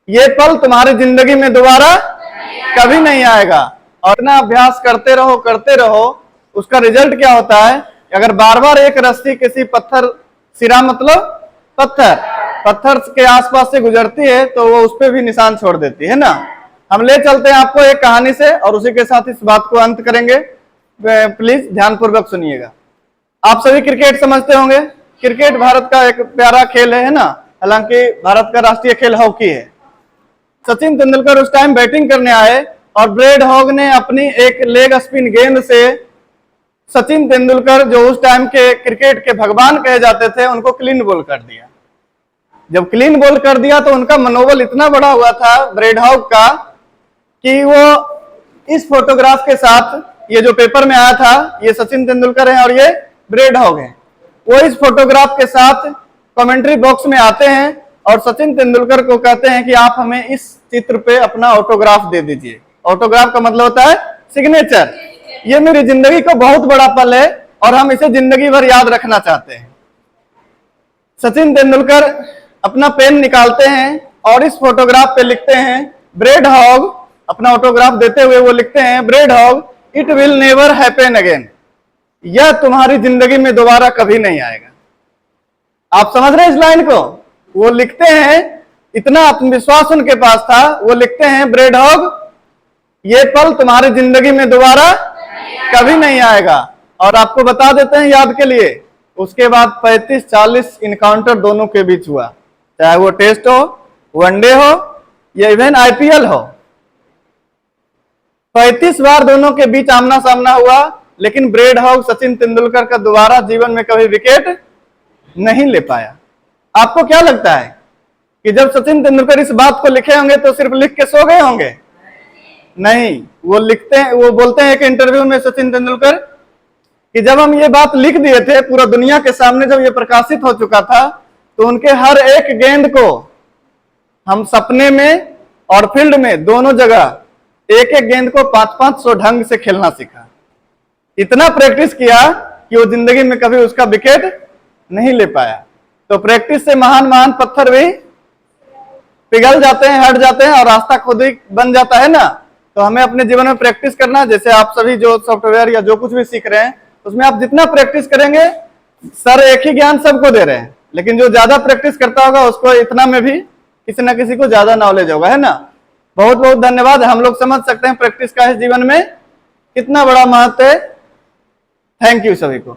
ये पल तुम्हारी जिंदगी में दोबारा कभी नहीं आएगा। और इतना अभ्यास करते रहो, उसका रिजल्ट क्या होता है? अगर बार बार एक रस्सी किसी पत्थर, सिरा मतलब पत्थर के आसपास से गुजरती है तो वो उस पर भी निशान छोड़ देती है ना। हम ले चलते हैं आपको एक कहानी से और उसी के साथ इस बात को अंत करेंगे। प्लीज ध्यानपूर्वक सुनिएगा। आप सभी क्रिकेट समझते होंगे। क्रिकेट भारत का एक प्यारा खेल है ना। हालांकि भारत का राष्ट्रीय खेल हॉकी है। सचिन तेंदुलकर उस टाइम बैटिंग करने आए और ब्रेड हॉग ने अपनी एक लेग स्पिन गेंद से सचिन तेंदुलकर, जो उस टाइम के क्रिकेट के भगवान कहे जाते थे, उनको क्लीन बोल कर दिया। जब क्लीन बोल कर दिया तो उनका मनोबल इतना बड़ा हुआ था ब्रेड हॉग का कि वो इस फोटोग्राफ के साथ, ये जो पेपर में आया था, ये सचिन तेंदुलकर है और ये ब्रेड हॉग है, वो इस फोटोग्राफ के साथ कमेंट्री बॉक्स में आते हैं और सचिन तेंदुलकर को कहते हैं कि आप हमें इस चित्र पे अपना ऑटोग्राफ दे दीजिए। ऑटोग्राफ का मतलब होता है सिग्नेचर। ये मेरी जिंदगी का बहुत बड़ा पल है और हम इसे जिंदगी भर याद रखना चाहते हैं। सचिन तेंदुलकर अपना पेन निकालते हैं और इस फोटोग्राफ पे लिखते हैं ब्रेड हॉग। अपना ऑटोग्राफ देते हुए वो लिखते हैं bread hog, it will never happen again. यह तुम्हारी जिंदगी में दोबारा कभी नहीं आएगा। आप समझ रहे हैं इस लाइन को? वो लिखते हैं, इतना आत्मविश्वास उनके पास था, वो लिखते हैं ब्रेड हॉग, ये पल तुम्हारी जिंदगी में दोबारा कभी नहीं आएगा। और आपको बता देते हैं याद के लिए, उसके बाद 35-40 इनकाउंटर दोनों के बीच हुआ, चाहे वो टेस्ट हो, वनडे हो या इवन आईपीएल हो। 35 बार दोनों के बीच आमना सामना हुआ, लेकिन ब्रेड हॉग सचिन तेंदुलकर का दोबारा जीवन में कभी विकेट नहीं ले पाया। आपको क्या लगता है कि जब सचिन तेंदुलकर इस बात को लिखे होंगे तो सिर्फ लिख के सो गए होंगे? नहीं, वो लिखते हैं, वो बोलते हैं एक इंटरव्यू में सचिन तेंदुलकर कि जब हम ये बात लिख दिए थे, पूरा दुनिया के सामने जब ये प्रकाशित हो चुका था, तो उनके हर एक गेंद को हम सपने में और फील्ड में दोनों जगह एक एक गेंद को 500-500 ढंग से खेलना सीखा। इतना प्रैक्टिस किया कि वो जिंदगी में कभी उसका विकेट नहीं ले पाया। तो प्रैक्टिस से महान पत्थर भी पिघल जाते हैं, हट जाते हैं और रास्ता खुद ही बन जाता है ना। तो हमें अपने जीवन में प्रैक्टिस करना। जैसे आप सभी जो सॉफ्टवेयर या जो कुछ भी सीख रहे हैं, उसमें आप जितना प्रैक्टिस करेंगे, सर एक ही ज्ञान सबको दे रहे हैं, लेकिन जो ज्यादा प्रैक्टिस करता होगा उसको इतना में भी किसी ना किसी को ज्यादा नॉलेज होगा, है ना। बहुत बहुत धन्यवाद। हम लोग समझ सकते हैं प्रैक्टिस का इस जीवन में कितना बड़ा महत्व है। थैंक यू सभी को।